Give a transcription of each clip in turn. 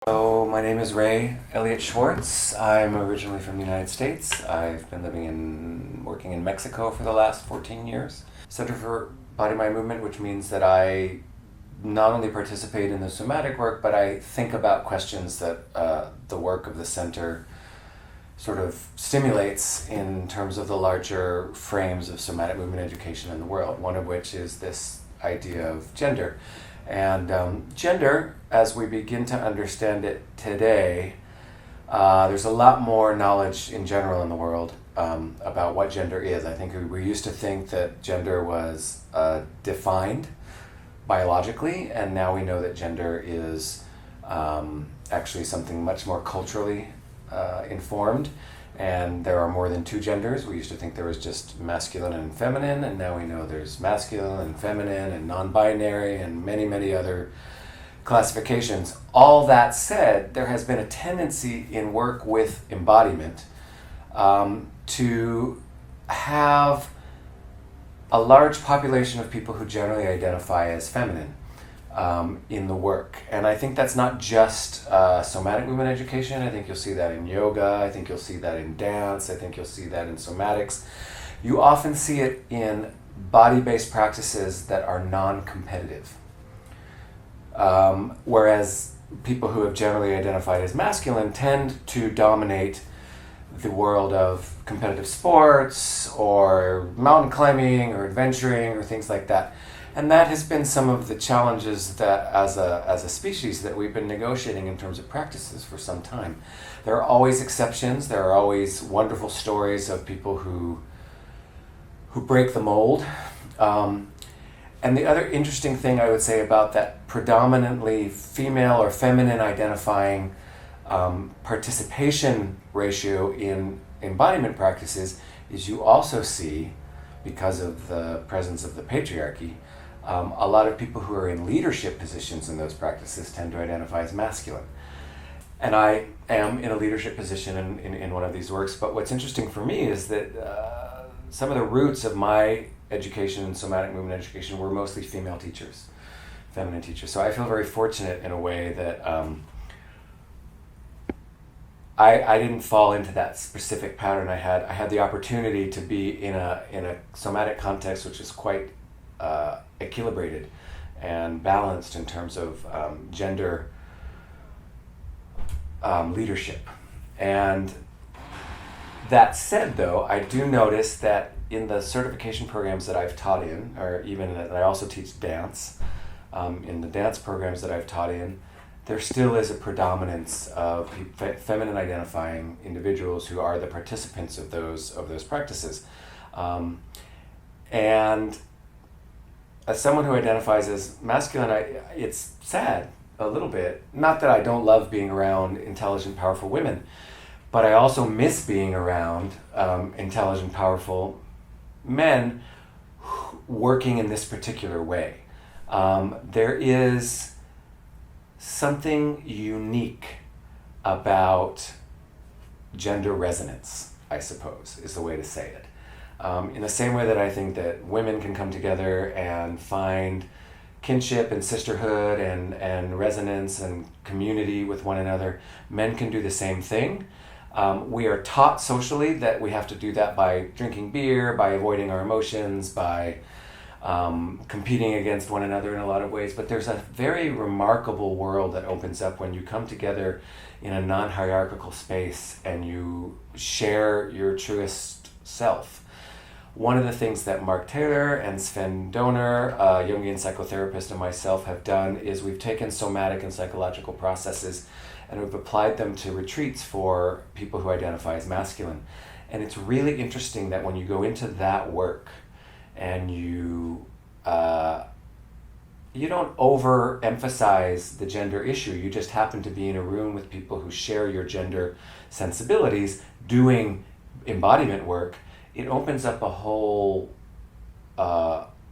So my name is Ray Elliott Schwartz. I'm originally from the United States. I've been working in Mexico for the last 14 years. Center for Body Mind Movement, which means that I not only participate in the somatic work, but I think about questions that the work of the center sort of stimulates in terms of the larger frames of somatic movement education in the world, one of which is this idea of gender. And gender, as we begin to understand it today, there's a lot more knowledge in general in the world about what gender is. I think we used to think that gender was defined biologically, and now we know that gender is actually something much more culturally informed. And there are more than two genders. We used to think there was just masculine and feminine, and now we know there's masculine and feminine and non-binary and many, many other classifications. All that said, there has been a tendency in work with embodiment to have a large population of people who generally identify as feminine in the work. And I think that's not just somatic movement education. I think you'll see that in yoga. I think you'll see that in dance. I think you'll see that in somatics. You often see it in body-based practices that are non-competitive. Whereas people who have generally identified as masculine tend to dominate the world of competitive sports or mountain climbing or adventuring or things like that. And that has been some of the challenges that as a species that we've been negotiating in terms of practices for some time. There are always exceptions. There are always wonderful stories of people who break the mold. And the other interesting thing I would say about that predominantly female or feminine identifying participation ratio in embodiment practices is you also see, because of the presence of the patriarchy, a lot of people who are in leadership positions in those practices tend to identify as masculine. And I am in a leadership position in one of these works, but what's interesting for me is that some of the roots of my education in somatic movement education were mostly female teachers, feminine teachers. So I feel very fortunate in a way that I didn't fall into that specific pattern. I had the opportunity to be in a somatic context which is quite equilibrated and balanced in terms of gender leadership. And that said, though, I do notice that in the certification programs that I've taught in, or even that I also teach dance, in the dance programs that I've taught in, there still is a predominance of feminine identifying individuals who are the participants of those practices. And as someone who identifies as masculine, it's sad a little bit. Not that I don't love being around intelligent, powerful women, but I also miss being around intelligent, powerful men working in this particular way. There is something unique about gender resonance, I suppose, is the way to say it. In the same way that I think that women can come together and find kinship and sisterhood and resonance and community with one another, men can do the same thing. We are taught socially that we have to do that by drinking beer, by avoiding our emotions, by competing against one another in a lot of ways. But there's a very remarkable world that opens up when you come together in a non-hierarchical space and you share your truest self. One of the things that Mark Taylor and Sven Donor, a Jungian psychotherapist, and myself have done is we've taken somatic and psychological processes and we've applied them to retreats for people who identify as masculine. And it's really interesting that when you go into that work and you don't overemphasize the gender issue, you just happen to be in a room with people who share your gender sensibilities doing embodiment work, it opens up a whole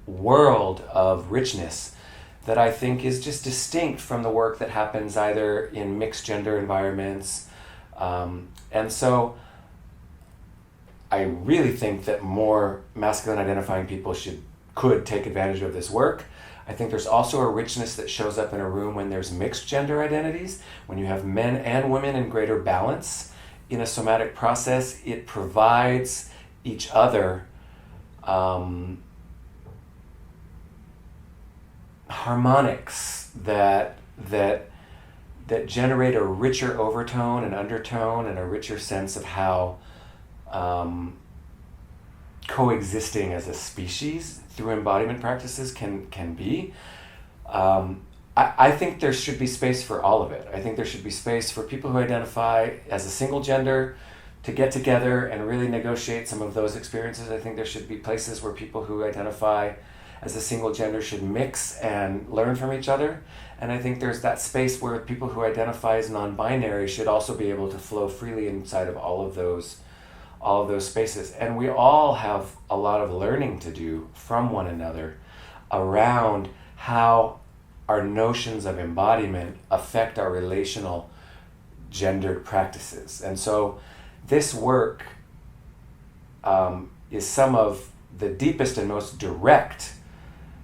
world of richness that I think is just distinct from the work that happens either in mixed gender environments. And so I really think that more masculine identifying people could take advantage of this work. I think there's also a richness that shows up in a room when there's mixed gender identities, when you have men and women in greater balance in a somatic process. It provides each other harmonics that generate a richer overtone and undertone and a richer sense of how coexisting as a species through embodiment practices can be. I think there should be space for all of it. I think there should be space for people who identify as a single gender to get together and really negotiate some of those experiences. I think there should be places where people who identify as a single gender should mix and learn from each other. And I think there's that space where people who identify as non-binary should also be able to flow freely inside of all of those spaces. And we all have a lot of learning to do from one another around how our notions of embodiment affect our relational gendered practices. And so this work is some of the deepest and most direct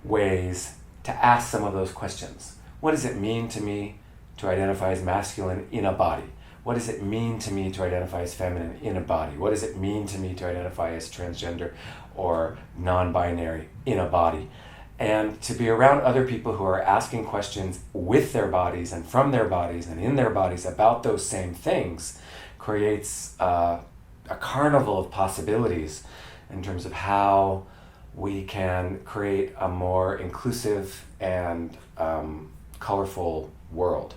ways to ask some of those questions. What does it mean to me to identify as masculine in a body? What does it mean to me to identify as feminine in a body? What does it mean to me to identify as transgender or non-binary in a body? And to be around other people who are asking questions with their bodies and from their bodies and in their bodies about those same things creates a carnival of possibilities in terms of how we can create a more inclusive and colorful world.